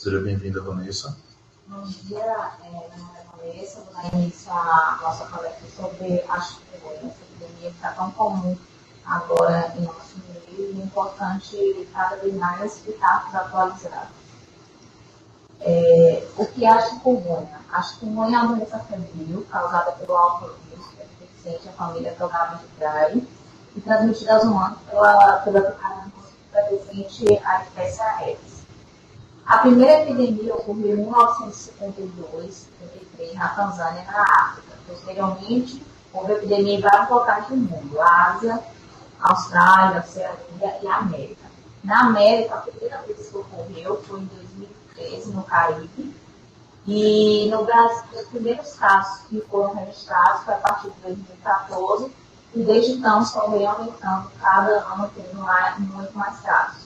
Seja bem-vinda, Vanessa. Bom dia, meu nome é Vanessa. Vou dar início à nossa conversa sobre a chikungunya. Essa epidemia que está tão comum agora em nosso meio e é importante cada vez mais ficarmos atualizados. O que é a chikungunya? A chikungunya é uma doença febril causada pelo alto vírus pertencente à família Togaberraceae e transmitida aos humanos pela picada pertencente à espécie Aedes. A primeira epidemia ocorreu em 1952, 53, na Tanzânia, na África. Posteriormente, houve epidemia em vários locais do mundo, Ásia, Austrália, Oceania e América. Na América, a primeira vez que ocorreu foi em 2013, no Caribe. E no Brasil, os primeiros casos que foram registrados foi a partir de 2014, e desde então estão vem aumentando, cada ano tendo muito mais casos.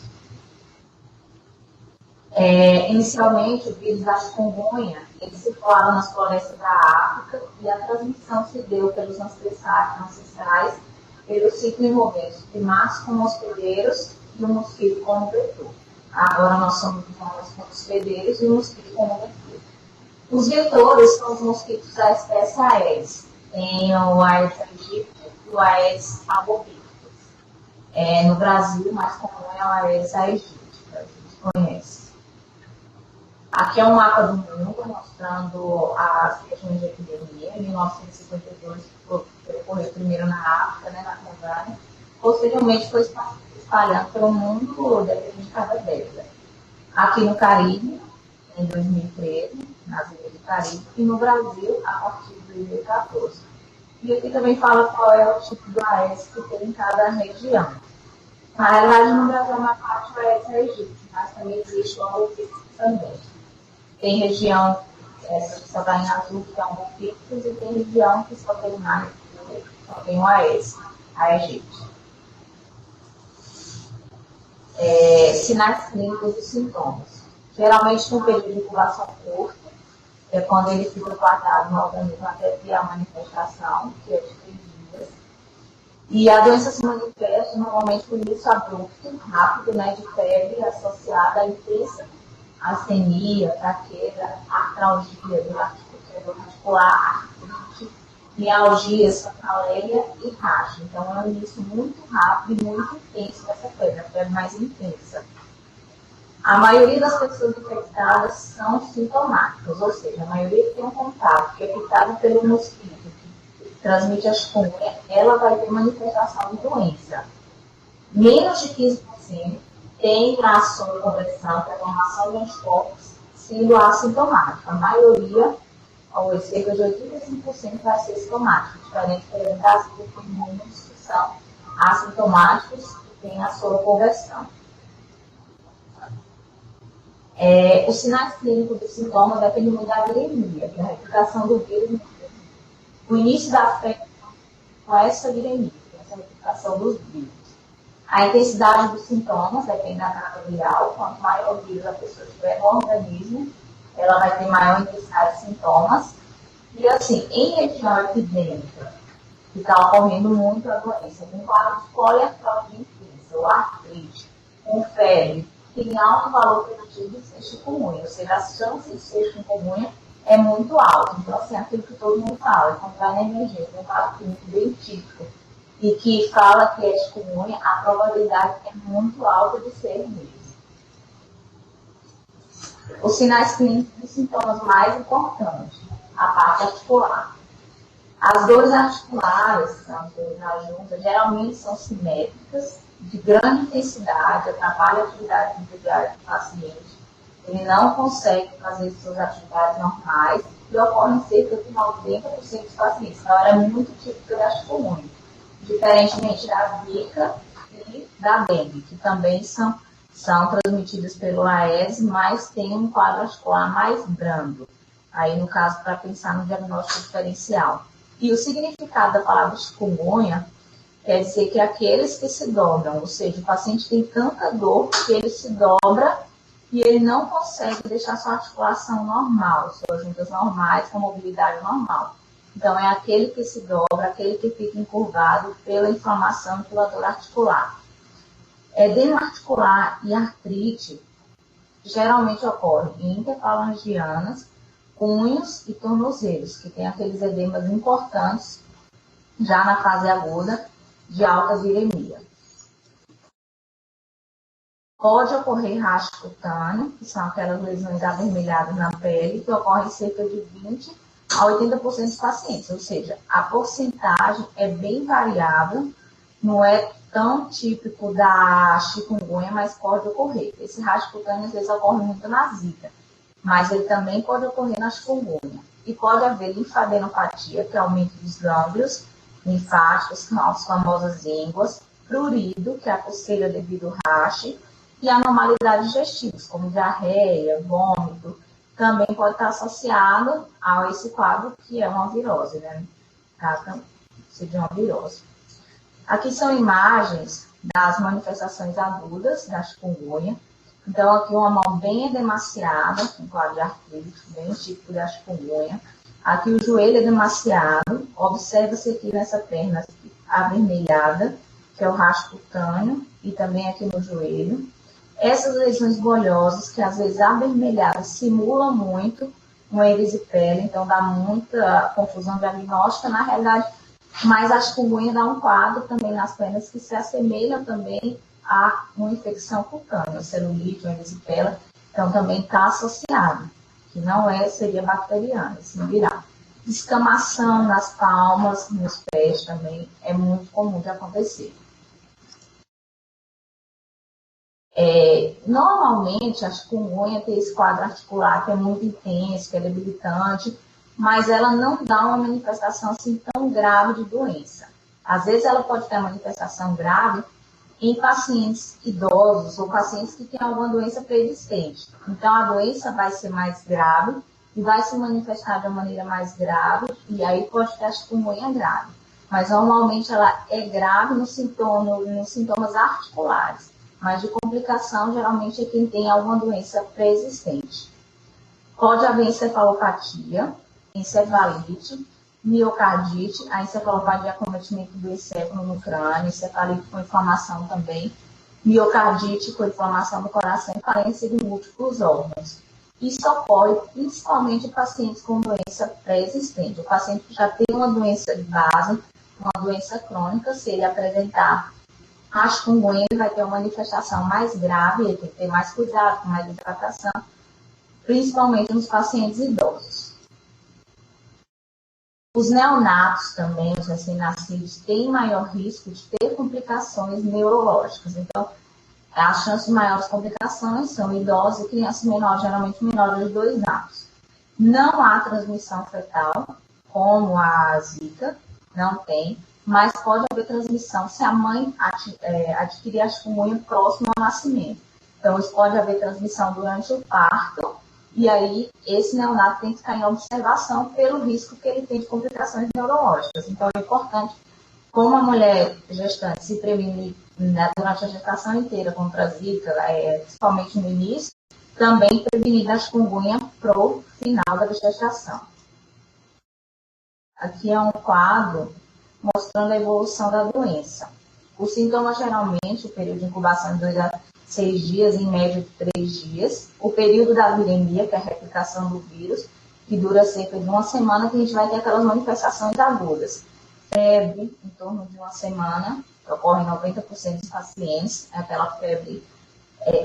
Inicialmente, o vírus da chikungunya, ele circulava nas florestas da África e a transmissão se deu pelos ancestrais, pelos ciclos envolventes primatas como hospedeiros e o mosquito como vetor. Agora nós somos hospedeiros e o mosquito como vetor. Os vetores são os mosquitos da espécie Aedes. Tem o Aedes aegypti e o Aedes albopictus. No Brasil, o mais comum é o Aedes aegypti, que a gente conhece. Aqui é um mapa do mundo mostrando as regiões de epidemia. Em 1952 ocorreu primeiro na África, na Tanzânia. Posteriormente foi espalhando pelo mundo dependendo de cada década. Aqui no Caribe, em 2013, nas ilhas do Caribe, e no Brasil, a partir de 2014. E aqui também fala qual é o tipo do Aedes que tem em cada região. Na realidade, no Brasil, é uma parte do Aedes aegypti, mas também existe o albopictus também. Tem região que só está em azul, que é um albopictus, e tem região que só tem mais, só tem o Aedes aegypti. Sinais clínicos e sintomas. Geralmente tem um período de incubação curto, é quando ele fica guardado no organismo até criar a manifestação, que é de 3 dias. E a doença se manifesta normalmente por início abrupto, rápido, de febre associada à intensa astenia, fraqueza, artralgia, dor articular, artrite, mialgia, cefaleia e racha. Então, é um início muito rápido e muito intenso dessa febre, a febre mais intensa. A maioria das pessoas infectadas são sintomáticas, ou seja, a maioria que tem um contato, que é picado pelo mosquito, que transmite a chikungunya, ela vai ter manifestação de doença. Menos de 15% tem a soroconversão, que é a formação de anticorpos, sendo assintomática. A maioria, ou cerca de 85%, vai ser sintomática, diferente das grupos imunes que são assintomáticos e têm a soroconversão. Os sinais clínicos dos sintomas dependem muito da viremia, que é a replicação do vírus. O início da febre com essa viremia, essa replicação dos vírus. A intensidade dos sintomas depende da carga viral. Quanto maior o vírus a pessoa tiver no organismo, ela vai ter maior intensidade de sintomas. E assim, em região epidêmica, que está ocorrendo muito a doença, com quadro de poliartrose intensa ou artrite, com febre, tem alto valor preditivo de ser chikungunya, ou seja, a chance de ser chikungunya é muito alta. Então, assim, aquilo que todo mundo fala, quando vai na emergência, um quadro clínico bem típico, e que fala que é chikungunya, a probabilidade é muito alta de ser mesmo. Os sinais clínicos e sintomas mais importantes, a parte articular. As dores articulares, as dores na junta, geralmente são simétricas, de grande intensidade, atrapalham a atividade individual do paciente. Ele não consegue fazer suas atividades normais e ocorrem cerca de 90% dos pacientes. Então, era muito típico da chikungunya, diferentemente da Zika e da dengue, que também são transmitidas pelo Aedes, mas tem um quadro articular mais brando. Aí, no caso, para pensar no diagnóstico diferencial. E o significado da palavra chikungunya quer dizer que aqueles que se dobram, ou seja, o paciente tem tanta dor que ele se dobra e ele não consegue deixar sua articulação normal, suas juntas normais, com mobilidade normal. Então, é aquele que se dobra, aquele que fica encurvado pela inflamação e pela dor articular. Edema articular e artrite geralmente ocorre em interfalangianas, punhos e tornozelos, que tem aqueles edemas importantes já na fase aguda de alta viremia. Pode ocorrer racho cutâneo, que são aquelas lesões avermelhadas na pele, que ocorrem em cerca de 20 a 80% dos pacientes, ou seja, a porcentagem é bem variável, não é tão típico da chikungunya, mas pode ocorrer. Esse racho cutâneo às vezes ocorre muito na zika, mas ele também pode ocorrer na chikungunya. E pode haver linfadenopatia, que é aumento dos gânglios linfáticos, que são as famosas ínguas, prurido, que é a coceira devido ao rache, e anormalidades digestivas, como diarreia, vômito, também pode estar associado a esse quadro que é uma virose, né? Trata-se de uma virose. Aqui são imagens das manifestações agudas da chikungunya. Então, aqui uma mão bem edemaciada, com quadro de artrite, bem típico da chikungunya. Aqui o joelho edemaciado, observa-se aqui nessa perna avermelhada, que é o racho cutâneo, e também aqui no joelho. Essas lesões bolhosas, que às vezes avermelhadas, simulam muito uma erisipela, então dá muita confusão diagnóstica, na realidade, mas a chikungunya dá um quadro também nas pernas que se assemelha também a uma infecção cutânea, celulite, uma erisipela, então também está associado, que não seria bacteriana, sim viral. Descamação nas palmas, nos pés também é muito comum de acontecer. Normalmente, a chikungunya tem esse quadro articular que é muito intenso, que é debilitante, mas ela não dá uma manifestação assim tão grave de doença. Às vezes ela pode ter uma manifestação grave em pacientes idosos ou pacientes que têm alguma doença pré-existente. Então, a doença vai ser mais grave e vai se manifestar de uma maneira mais grave, e aí pode ter a chikungunya grave. Mas, normalmente, ela é grave nos sintomas articulares. Mas de complicação, geralmente, é quem tem alguma doença pré-existente. Pode haver encefalopatia, encefalite, miocardite, a encefalopatia é acometimento do encéfalo no crânio, encefalite com inflamação também, miocardite com inflamação do coração e falência de múltiplos órgãos. Isso ocorre principalmente em pacientes com doença pré-existente. O paciente que já tem uma doença de base, uma doença crônica, se ele apresentar a chikungunya, ele vai ter uma manifestação mais grave, ele tem que ter mais cuidado, com mais hidratação, principalmente nos pacientes idosos. Os neonatos também, os recém-nascidos, têm maior risco de ter complicações neurológicas. Então, as chances de maiores complicações são idosos e crianças menores, geralmente menores de 2 anos. Não há transmissão fetal, como a zika, não tem, mas pode haver transmissão se a mãe adquirir a chikungunya próximo ao nascimento. Então, isso pode haver transmissão durante o parto, e aí esse neonato tem que ficar em observação pelo risco que ele tem de complicações neurológicas. Então, é importante, como a mulher gestante se prevenir durante a gestação inteira contra a zika, principalmente no início, também prevenir a chikungunya para o final da gestação. Aqui é um quadro mostrando a evolução da doença. Os sintomas, geralmente, o período de incubação de 2 a 6 dias, em média de 3 dias. O período da viremia, que é a replicação do vírus, que dura cerca de 1 semana, que a gente vai ter aquelas manifestações agudas. Febre, em torno de 1 semana, que ocorre em 90% dos pacientes, é aquela febre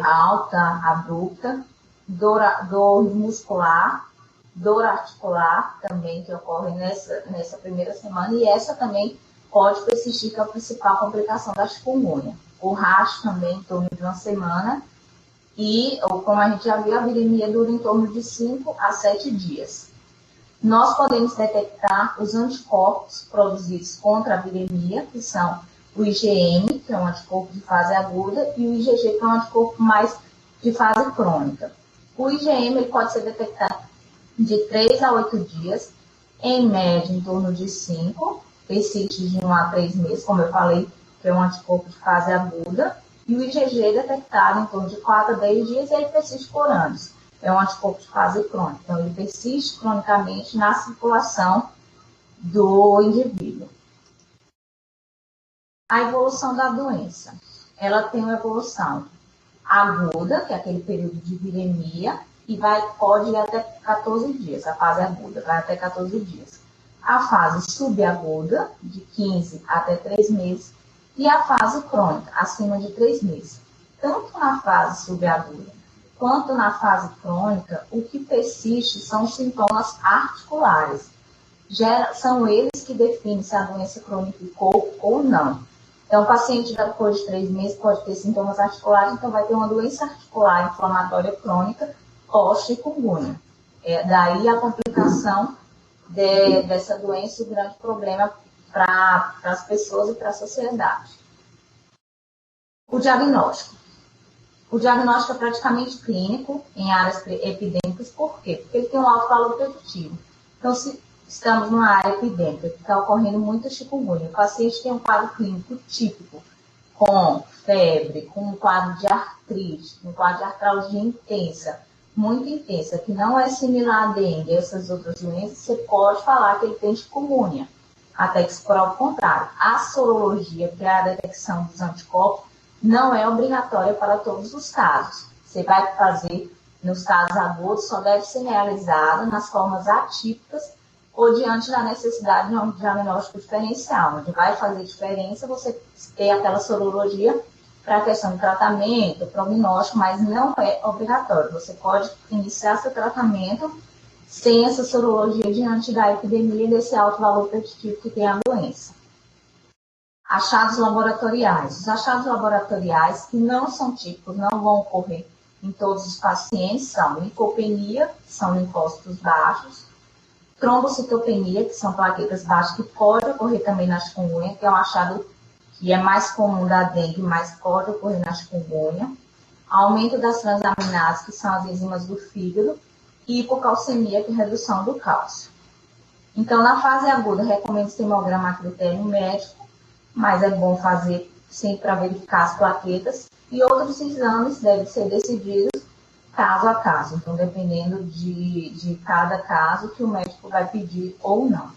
alta, abrupta, dor muscular, dor articular também, que ocorre nessa primeira semana, e essa também pode persistir, que é a principal complicação da chikungunya. O racho também em torno de 1 semana, e, como a gente já viu, a viremia dura em torno de 5 a 7 dias. Nós podemos detectar os anticorpos produzidos contra a viremia, que são o IgM, que é um anticorpo de fase aguda, e o IgG, que é um anticorpo mais de fase crônica. O IgM ele pode ser detectado de 3 a 8 dias, em média em torno de 5, persiste de 1 a 3 meses, como eu falei, que é um anticorpo de fase aguda, e o IgG detectado em torno de 4 a 10 dias, e ele persiste por anos. É um anticorpo de fase crônica, então ele persiste cronicamente na circulação do indivíduo. A evolução da doença, ela tem uma evolução aguda, que é aquele período de viremia, e pode ir até 14 dias, a fase aguda, vai até 14 dias. A fase subaguda, de 15 até 3 meses, e a fase crônica, acima de 3 meses. Tanto na fase subaguda quanto na fase crônica, o que persiste são os sintomas articulares. São eles que definem se a doença cronificou ou não. Então, o paciente depois de 3 meses pode ter sintomas articulares, então vai ter uma doença articular inflamatória crônica pós-chikungunya. Daí a complicação dessa doença, o grande problema para as pessoas e para a sociedade. O diagnóstico. O diagnóstico é praticamente clínico em áreas epidêmicas. Por quê? Porque ele tem um alto valor preditivo. Então, se estamos numa área epidêmica que está ocorrendo muito chikungunya, o paciente tem um quadro clínico típico, com febre, com um quadro de artrite, um quadro de artralgia intensa, muito intensa, que não é similar à dengue e essas outras doenças, você pode falar que ele tem chikungunya, até que se prove o contrário. A sorologia, que é a detecção dos anticorpos, não é obrigatória para todos os casos. Você vai fazer nos casos agudos, só deve ser realizada nas formas atípicas ou diante da necessidade de um diagnóstico diferencial, onde vai fazer diferença você ter aquela sorologia para a questão do tratamento, prognóstico, mas não é obrigatório. Você pode iniciar seu tratamento sem essa sorologia diante da epidemia e desse alto valor preditivo que tem a doença. Achados laboratoriais. Os achados laboratoriais que não são típicos, não vão ocorrer em todos os pacientes, são linfopenia, que são linfócitos baixos, trombocitopenia, que são plaquetas baixas, que pode ocorrer também na chikungunya, que é um achado que é mais comum da dengue, mas pode ocorrer na chikungunya. Aumento das transaminases, que são as enzimas do fígado, e hipocalcemia, que é redução do cálcio. Então, na fase aguda, recomendo-se hemograma a critério médico, mas é bom fazer sempre para verificar as plaquetas, e outros exames devem ser decididos caso a caso, então dependendo de cada caso que o médico vai pedir ou não.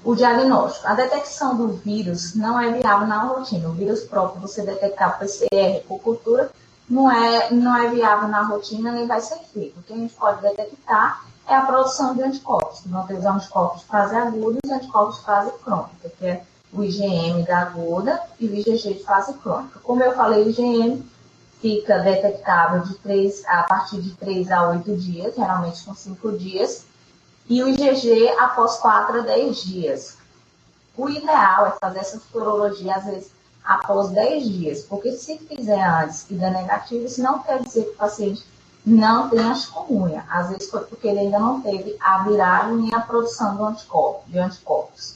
O diagnóstico. A detecção do vírus não é viável na rotina. O vírus próprio, você detectar PCR por cultura, não é viável na rotina, nem vai ser feito. O que a gente pode detectar é a produção de anticorpos, que vão ter os anticorpos de fase aguda e os anticorpos de fase crônica, que é o IgM da aguda e o IgG de fase crônica. Como eu falei, o IgM fica detectável a partir de 3 a 8 dias, geralmente com 5 dias, e o IgG após 4 a 10 dias. O ideal é fazer essa sorologia, às vezes, após 10 dias, porque se fizer antes e der negativo, isso não quer dizer que o paciente não tenha chikungunya. Às vezes foi porque ele ainda não teve a viragem nem a produção de anticorpos.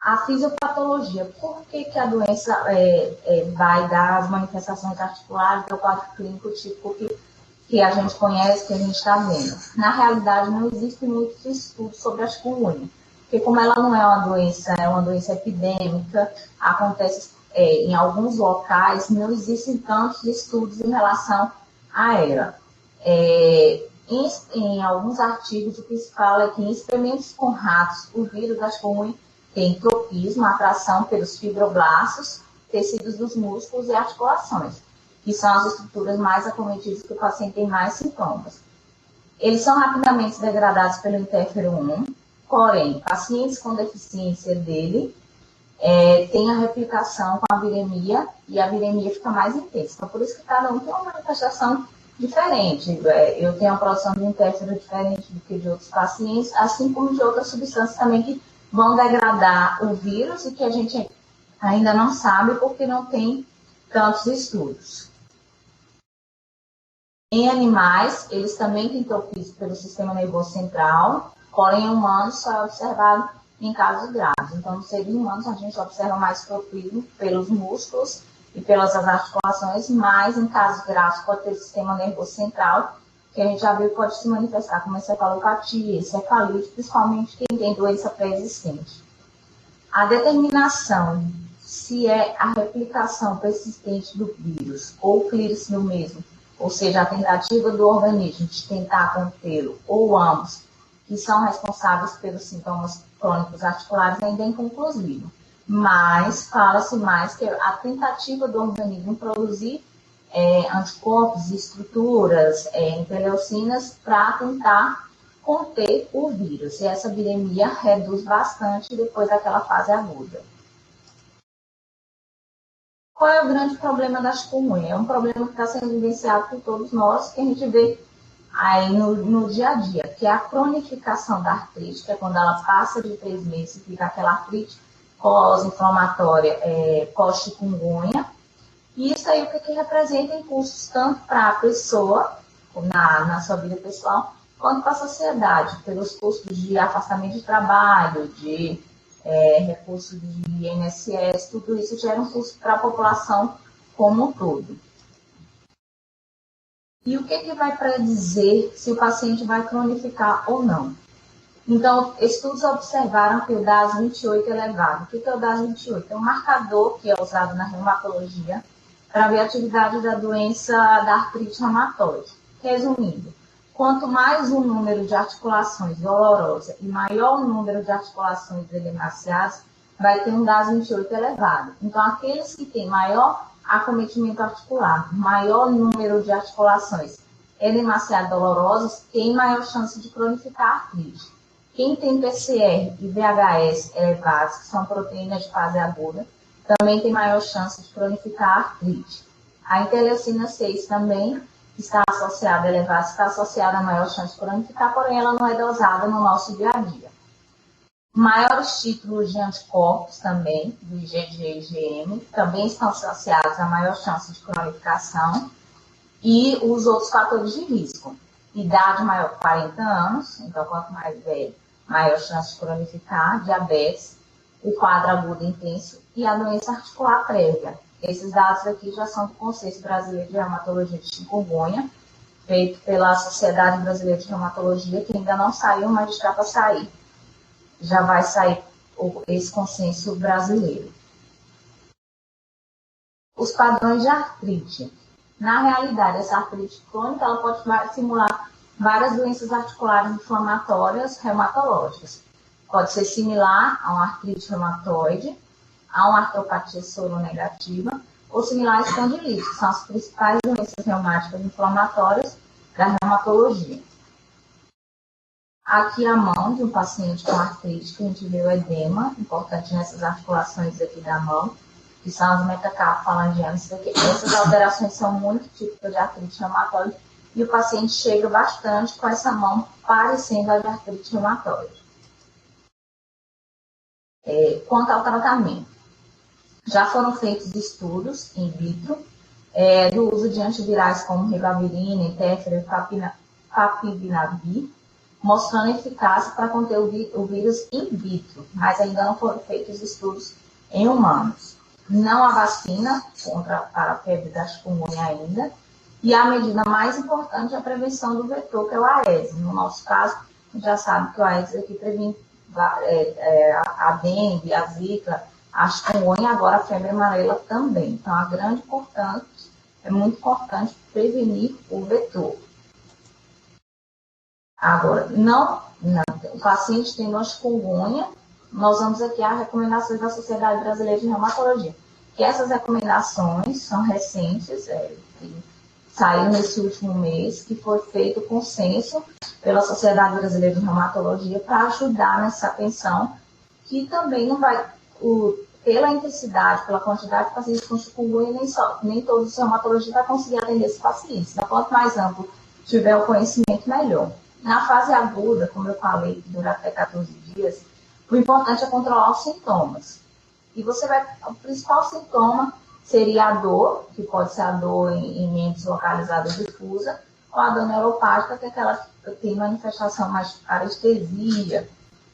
A fisiopatologia. Por que a doença vai dar as manifestações articulares do quadro clínico típico que a gente conhece, que a gente está vendo? Na realidade, não existem muitos estudos sobre a chikungunya, porque como ela não é uma doença epidêmica, acontece em alguns locais, não existem tantos estudos em relação a ela. Em alguns artigos, o que se fala é que em experimentos com ratos, o vírus da chikungunya tem tropismo, atração pelos fibroblastos, tecidos dos músculos e articulações, que são as estruturas mais acometidas que o paciente tem mais sintomas. Eles são rapidamente degradados pelo interferon 1, porém, pacientes com deficiência dele têm a replicação com a viremia e a viremia fica mais intensa. Então, por isso que cada um tem uma manifestação diferente. Eu tenho a produção de interferon diferente do que de outros pacientes, assim como de outras substâncias também que vão degradar o vírus e que a gente ainda não sabe porque não tem tantos estudos. Em animais, eles também têm tropismo pelo sistema nervoso central, porém em humanos só é observado em casos graves. Então, nos seres humanos, a gente observa mais tropismo pelos músculos e pelas articulações, mas em casos graves pode ter o sistema nervoso central, que a gente já viu pode se manifestar como encefalopatia, encefalite, principalmente quem tem doença pré-existente. A determinação se é a replicação persistente do vírus ou o vírus no mesmo, ou seja, a tentativa do organismo de tentar contê-lo, ou ambos, que são responsáveis pelos sintomas crônicos articulares, ainda é inconclusivo. mas fala-se mais que a tentativa do organismo produzir anticorpos, estruturas, interleucinas para tentar conter o vírus. E essa viremia reduz bastante depois daquela fase aguda. Qual é o grande problema da chikungunya? É um problema que está sendo vivenciado por todos nós, que a gente vê aí no dia a dia, que é a cronificação da artrite, que é quando ela passa de 3 meses e fica aquela artrite pós-inflamatória, pós-chikungunya. E isso aí o que representa em custos tanto para a pessoa, na sua vida pessoal, quanto para a sociedade, pelos custos de afastamento de trabalho, de recursos de INSS, tudo isso gera um custo para a população como um todo. E o que vai predizer se o paciente vai cronificar ou não? Então, estudos observaram que o DAS28 é elevado. O que é o DAS28? É um marcador que é usado na reumatologia para ver a atividade da doença da artrite reumatoide. Resumindo, quanto mais o número de articulações dolorosas e maior o número de articulações edemaciadas, vai ter um DAS28 elevado. Então, aqueles que têm maior acometimento articular, maior número de articulações edemaciadas dolorosas, tem maior chance de cronificar a artrite. Quem tem PCR e VHS elevados, que são proteínas de fase aguda, também tem maior chance de cronificar a artrite. A interleucina 6 também está associada a elevada, está associada a maior chance de cronificar, porém ela não é dosada no nosso dia a dia. Maiores títulos de anticorpos também, do IgG e IgM, também estão associados a maior chance de cronificação. E os outros fatores de risco. Idade maior que 40 anos, então quanto mais velho, maior chance de cronificar, diabetes, o quadro agudo intenso e a doença articular prévia. Esses dados aqui já são do Conselho Brasileiro de Reumatologia de Chikungunya, feito pela Sociedade Brasileira de Reumatologia, que ainda não saiu, mas está para sair. Já vai sair esse consenso brasileiro. Os padrões de artrite. Na realidade, essa artrite crônica ela pode simular várias doenças articulares inflamatórias reumatológicas. Pode ser similar a uma artrite reumatoide, a uma artropatia soronegativa, ou similar a espondilite, que são as principais doenças reumáticas inflamatórias da reumatologia. Aqui a mão de um paciente com artrite, que a gente vê o edema, importante nessas articulações aqui da mão, que são as metacarpofalangianas. Essas alterações são muito típicas de artrite reumatoide e o paciente chega bastante com essa mão parecendo a de artrite reumatoide. Quanto ao tratamento, já foram feitos estudos in vitro do uso de antivirais como ribavirina, interferon e favipiravir, mostrando eficácia para conter o vírus in vitro, mas ainda não foram feitos estudos em humanos. Não há vacina para a febre da chikungunya ainda. E a medida mais importante é a prevenção do vetor, que é o Aedes. No nosso caso, a gente já sabe que o Aedes aqui previne a dengue, a zika, a chikungunya e agora a febre amarela também. Então, é muito importante prevenir o vetor. Agora, o paciente tendo uma chikungunya, nós vamos aqui às recomendações da Sociedade Brasileira de Reumatologia. Que essas recomendações são recentes, saiu nesse último mês, que foi feito consenso pela Sociedade Brasileira de Reumatologia para ajudar nessa atenção, que também não vai, pela intensidade, pela quantidade de pacientes com chikungunya, nem todos os reumatologistas vão conseguir atender esses pacientes. Então, quanto mais amplo tiver o conhecimento, melhor. Na fase aguda, como eu falei, que dura até 14 dias, o importante é controlar os sintomas. E o principal sintoma seria a dor, que pode ser a dor em mentes localizada difusa, ou a dor neuropática, que é aquela que tem manifestação mais de parestesia,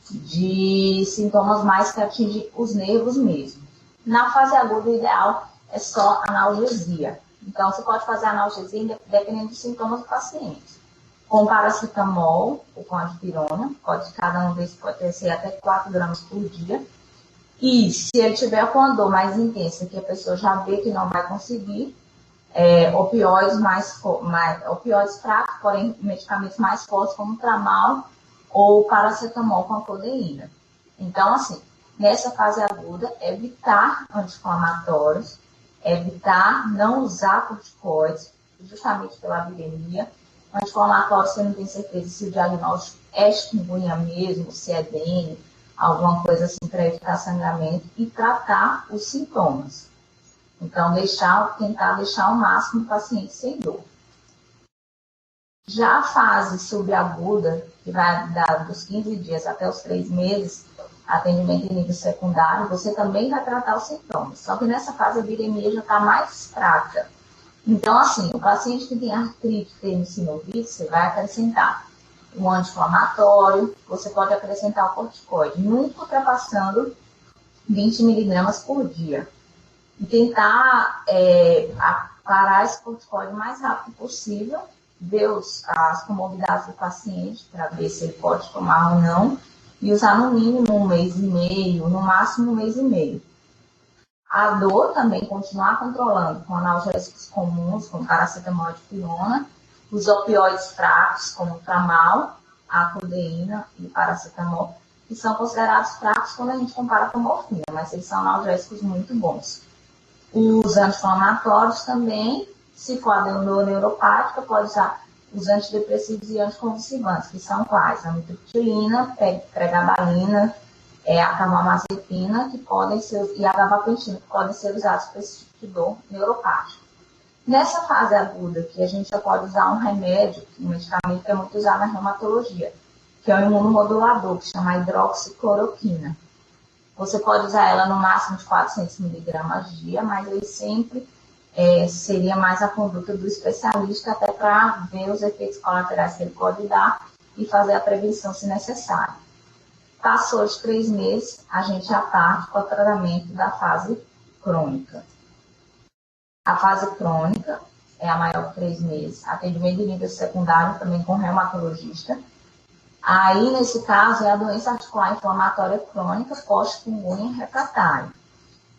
de sintomas mais que atingem os nervos mesmo. Na fase aguda, o ideal é só analgesia. Então, você pode fazer analgesia dependendo dos sintomas do paciente. Com paracetamol ou com a dipirona, cada um desses pode ser até 4 gramas por dia. E se ele tiver com a dor mais intensa, que a pessoa já vê que não vai conseguir, opioides opioides fracos, porém medicamentos mais fortes como tramal ou paracetamol com a codeína. Então, assim, nessa fase aguda, evitar anti-inflamatórios, evitar não usar corticoides, justamente pela viremia. Anti-inflamatório, você não tem certeza se o diagnóstico é chikungunya mesmo, se é dengue, alguma coisa assim para evitar sangramento e tratar os sintomas. Então, tentar deixar ao máximo o paciente sem dor. Já a fase subaguda, que vai dar dos 15 dias até os 3 meses, atendimento em nível secundário, você também vai tratar os sintomas. Só que nessa fase a viremia já está mais fraca. Então, assim, o paciente que tem artrite, tem sinovite, você vai acrescentar um anti-inflamatório, você pode acrescentar o corticoide, nunca ultrapassando 20 miligramas por dia. E tentar parar esse corticoide o mais rápido possível, ver as comorbidades do paciente, para ver se ele pode tomar ou não, e usar no mínimo 1 mês e meio, no máximo 1 mês e meio. A dor também continuar controlando com analgésicos comuns, como paracetamol e dipirona, os opioides fracos, como o tramal, a codeína e o paracetamol, que são considerados fracos quando a gente compara com morfina, mas eles são analgésicos muito bons. Os anti-inflamatórios também, se for a dor neuropática, pode usar os antidepressivos e anticonvulsivantes, que são quais? A amitriptilina, pregabalina, a carbamazepina, que podem ser, e a gabapentina, que podem ser usados para esse tipo de dor neuropática. Nessa fase aguda, que a gente já pode usar um remédio, um medicamento que é muito usado na reumatologia, que é o imunomodulador, que chama hidroxicloroquina. Você pode usar ela no máximo de 400 miligramas dia, mas aí sempre seria mais a conduta do especialista, até para ver os efeitos colaterais que ele pode dar e fazer a prevenção se necessário. Passou de 3 meses, a gente já parte para o tratamento da fase crônica. A fase crônica é a maior de 3 meses, atendimento de nível secundário também com reumatologista. Aí, nesse caso, é a doença articular inflamatória crônica pós-chikungunya refratária.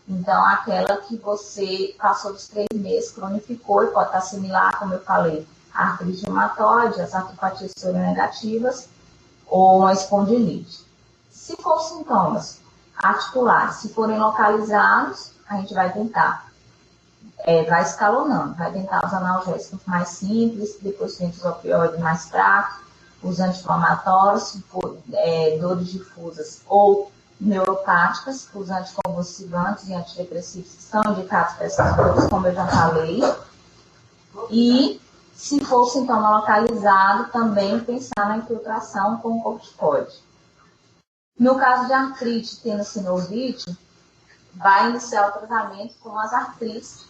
Então, aquela que você passou dos 3 meses, cronificou e pode estar similar, como eu falei, à artrite reumatoide, às artropatias soronegativas ou a espondilite. Se for sintomas articulares, se forem localizados, a gente vai tentar, vai escalonando, vai tentar os analgésicos mais simples, depois tem os opioides mais fracos, os anti-inflamatórios, se for dores difusas ou neuropáticas, os anticonvulsivantes e antidepressivos que são indicados para essas dores, como eu já falei. E, se for sintoma localizado, também pensar na infiltração com corticoide. No caso de artrite tendo sinovite, vai iniciar o tratamento com as artrites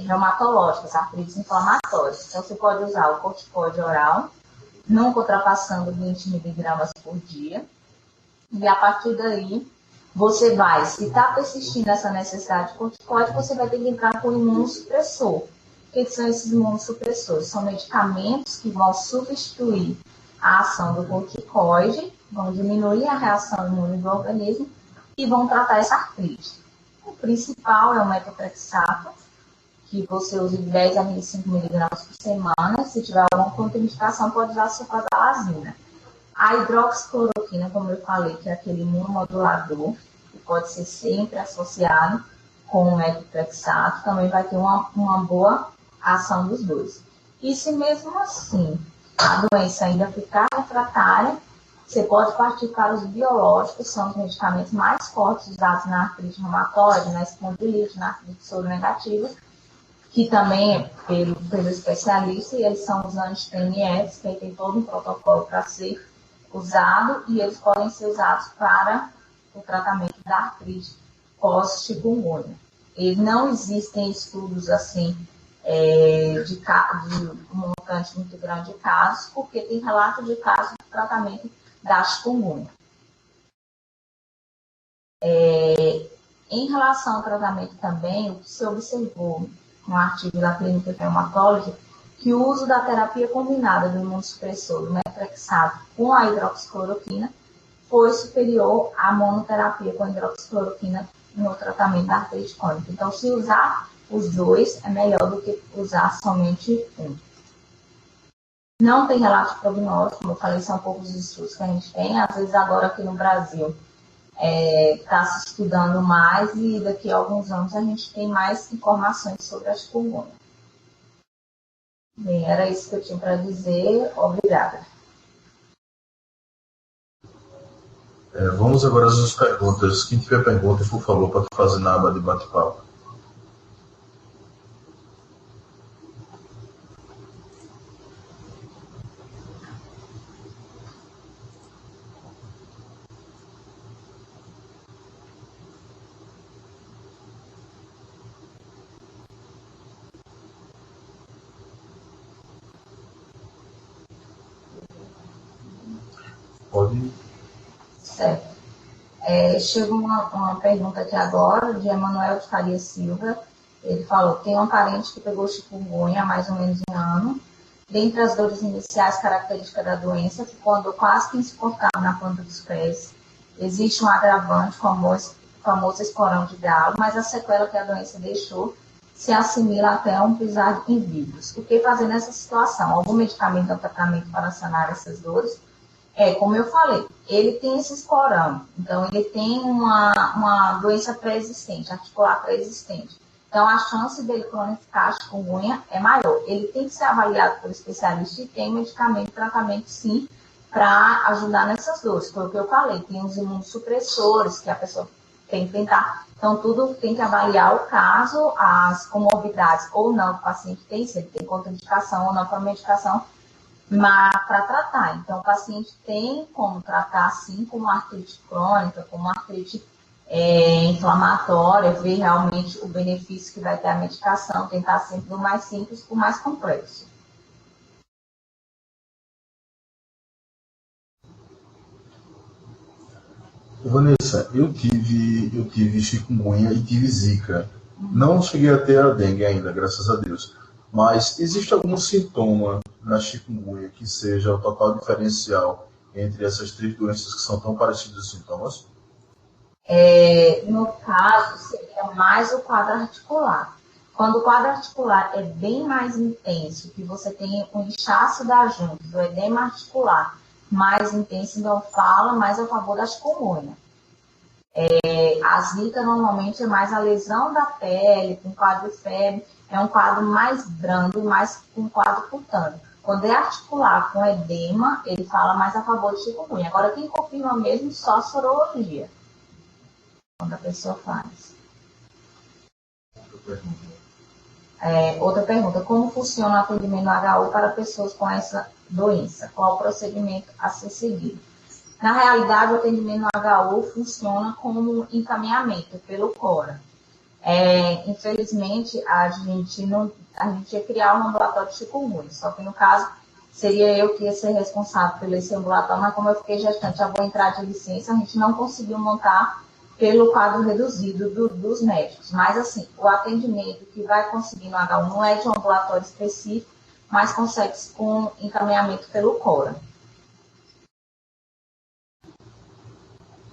reumatológicas, artrites inflamatórias. Então, você pode usar o corticoide oral, nunca ultrapassando 20 miligramas por dia. E a partir daí, você vai, se está persistindo essa necessidade de corticoide, você vai ter que entrar com o imunossupressor. O que são esses imunossupressores? São medicamentos que vão substituir a ação do corticoide, vão diminuir a reação imune do organismo e vão tratar essa artrite. O principal é o metotrexato, que você usa de 10 a 25 miligramas por semana. Se tiver alguma contraindicação, pode usar a sulfasalazina. A hidroxicloroquina, como eu falei, que é aquele imunomodulador, que pode ser sempre associado com o metotrexato, também vai ter uma boa ação dos dois. E se mesmo assim a doença ainda ficar refratária, você pode partir para os biológicos, são os medicamentos mais fortes usados na artrite reumatoide, na espondilite, na artrite soronegativa, que também é pelo especialista, e eles são os anti-TNFs, que aí tem todo um protocolo para ser usado, e eles podem ser usados para o tratamento da artrite pós-chikungunya. E não existem estudos assim de um montante muito grande de casos, porque tem relato de casos de tratamento da chikungunya. Em relação ao tratamento também, o que se observou no artigo da Clinical Rheumatology, que o uso da terapia combinada do imunossupressor do metotrexato com a hidroxicloroquina foi superior à monoterapia com a hidroxicloroquina no tratamento da artrite crônica. Então, se usar os dois, é melhor do que usar somente um. Não tem relato de prognóstico, como eu falei, são poucos estudos que a gente tem. Às vezes, agora aqui no Brasil, está se estudando mais e daqui a alguns anos a gente tem mais informações sobre a chikungunya. Bem, era isso que eu tinha para dizer. Obrigada. Vamos agora às perguntas. Quem tiver pergunta, por favor, para fazer na aba de bate-papo. Pode. Certo. Chega uma pergunta aqui agora, de Emanuel de Faria Silva. Ele falou: tem um parente que pegou chikungunya há mais ou menos um ano. Dentre as dores iniciais características da doença, ficou andou quase que insuportável na planta dos pés. Existe um agravante, famoso esporão de galo, mas a sequela que a doença deixou se assimila até a um pisar em vírus. O que fazer nessa situação? Algum medicamento ou tratamento para sanar essas dores? Como eu falei, ele tem esse esporão, então ele tem uma doença pré-existente, articular pré-existente. Então a chance dele cronificar a chikungunya é maior. Ele tem que ser avaliado por especialista e tem medicamento e tratamento sim para ajudar nessas dores. Foi o que eu falei, tem os imunossupressores que a pessoa tem que tentar. Então tudo tem que avaliar o caso, as comorbidades ou não que o paciente tem, se ele tem contraindicação ou não para medicação, mas para tratar. Então, o paciente tem como tratar, assim, como artrite crônica, como artrite inflamatória, ver realmente o benefício que vai ter a medicação, tentar sempre do mais simples para o mais complexo. Vanessa, eu tive chikungunya e tive zika. Não cheguei a ter a dengue ainda, graças a Deus. Mas existe algum sintoma na chikungunya que seja o total diferencial entre essas três doenças que são tão parecidos os sintomas? No caso, seria mais o quadro articular. Quando o quadro articular é bem mais intenso, que você tem um inchaço das juntas, o edema articular mais intenso, então fala mais a favor da chikungunya. A zika normalmente é mais a lesão da pele, com quadro de febre, é um quadro mais brando, mais um quadro cutâneo. Quando é articular com edema, ele fala mais a favor de chikungunya. Agora, quem confirma mesmo só a sorologia, quando a pessoa faz. Outra pergunta, como funciona o atendimento no HU para pessoas com essa doença? Qual o procedimento a ser seguido? Na realidade, o atendimento no HU funciona como encaminhamento pelo CORA. Infelizmente, a gente ia criar um ambulatório de chikungunya, só que no caso, seria eu que ia ser responsável por esse ambulatório, mas como eu fiquei gestante, já vou entrar de licença, a gente não conseguiu montar pelo quadro reduzido dos médicos. Mas, assim, o atendimento que vai conseguir no HU não é de um ambulatório específico, mas consegue-se com encaminhamento pelo CORA.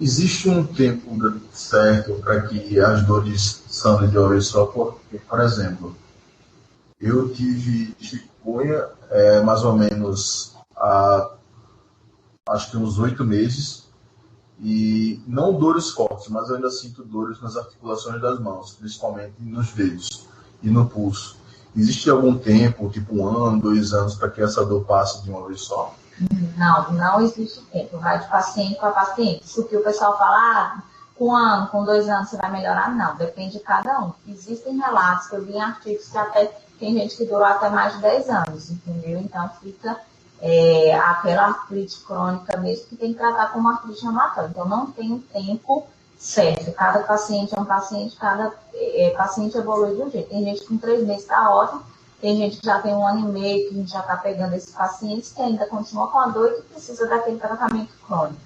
Existe um tempo certo para que as dores sanem de uma vez só? Porque, por exemplo, eu tive chikungunya mais ou menos há acho que uns 8 meses, e não dores fortes, mas eu ainda sinto dores nas articulações das mãos, principalmente nos dedos e no pulso. Existe algum tempo, tipo 1 ano, 2 anos, para que essa dor passe de uma vez só? Não existe tempo, vai de paciente para paciente. Se o que o pessoal fala, com 1 ano, com 2 anos você vai melhorar, não, depende de cada um. Existem relatos que eu vi em artigos que até tem gente que durou até mais de 10 anos, entendeu? Então fica aquela artrite crônica mesmo que tem que tratar como artrite reumatoide. Então não tem um tempo certo, cada paciente é um paciente, cada paciente evolui de um jeito. Tem gente que com 3 meses está ótimo, tem gente que já tem 1 ano e meio, que a gente já está pegando esses pacientes que ainda continua com a dor e que precisa daquele tratamento crônico.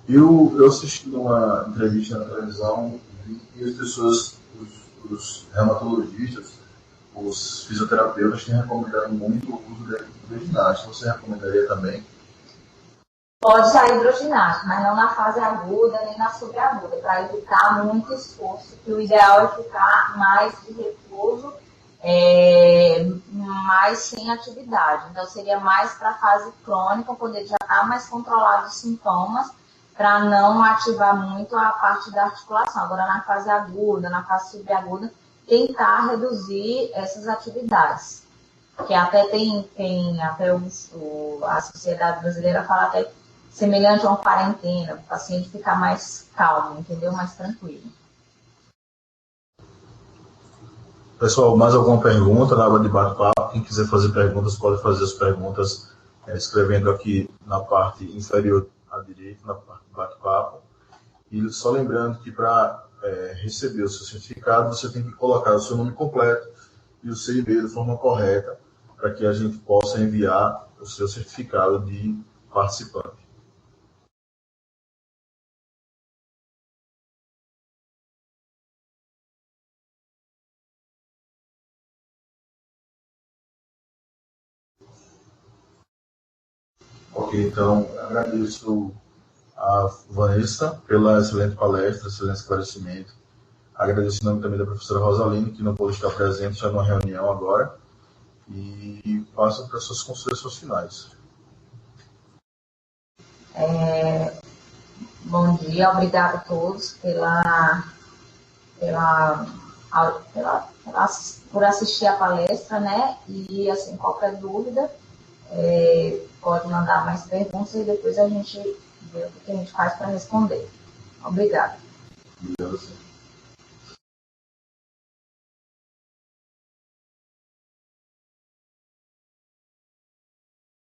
Eu assisti uma entrevista na televisão e as pessoas, os reumatologistas, os fisioterapeutas têm recomendado muito o uso da hidroginástica. Você recomendaria também? Pode usar hidroginástica, mas não na fase aguda nem na subaguda, para evitar muito esforço, que o ideal é ficar mais de repouso mas sem atividade. Então, seria mais para a fase crônica, poder já estar mais controlado os sintomas, para não ativar muito a parte da articulação. Agora, na fase aguda, na fase subaguda, tentar reduzir essas atividades. Que até até a Sociedade Brasileira fala até semelhante a uma quarentena, para o paciente ficar mais calmo, entendeu? Mais tranquilo. Pessoal, mais alguma pergunta na aba de bate-papo? Quem quiser fazer perguntas, pode fazer as perguntas escrevendo aqui na parte inferior à direita, na parte de bate-papo. E só lembrando que para receber o seu certificado, você tem que colocar o seu nome completo e o seu e-mail de forma correta, para que a gente possa enviar o seu certificado de participante. Ok, então agradeço a Vanessa pela excelente palestra, excelente esclarecimento. Agradeço em nome também da professora Rosaline, que não pôde estar presente, está numa reunião agora, e passo para suas considerações finais. Bom dia, obrigado a todos por assistir a palestra, né? E, assim, qualquer dúvida, pode mandar mais perguntas e depois a gente vê o que a gente faz para responder. Obrigada. Obrigado, senhor.